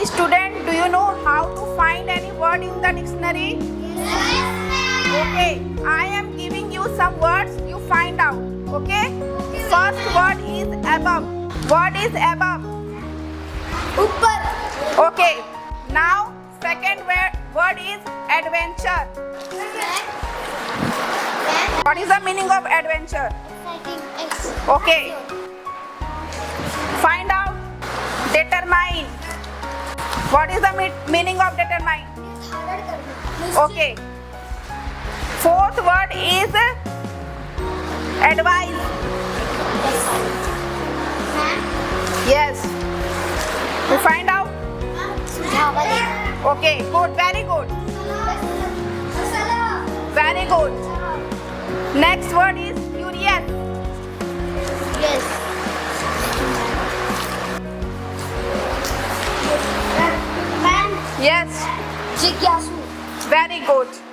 Student, do you know how to find any word in the dictionary? Okay, I am giving you some words, you find out. Okay? First word is above. What is above? Upar. Okay. Now, second word is adventure. What is the meaning of adventure? Okay. Find out. Determine. What is the meaning of determine? Okay. Fourth word is advise. Yes. You find out? Okay, good, very good. Very good. Next word is curious. Yes. Man. Yes. Jigyasu. Very good.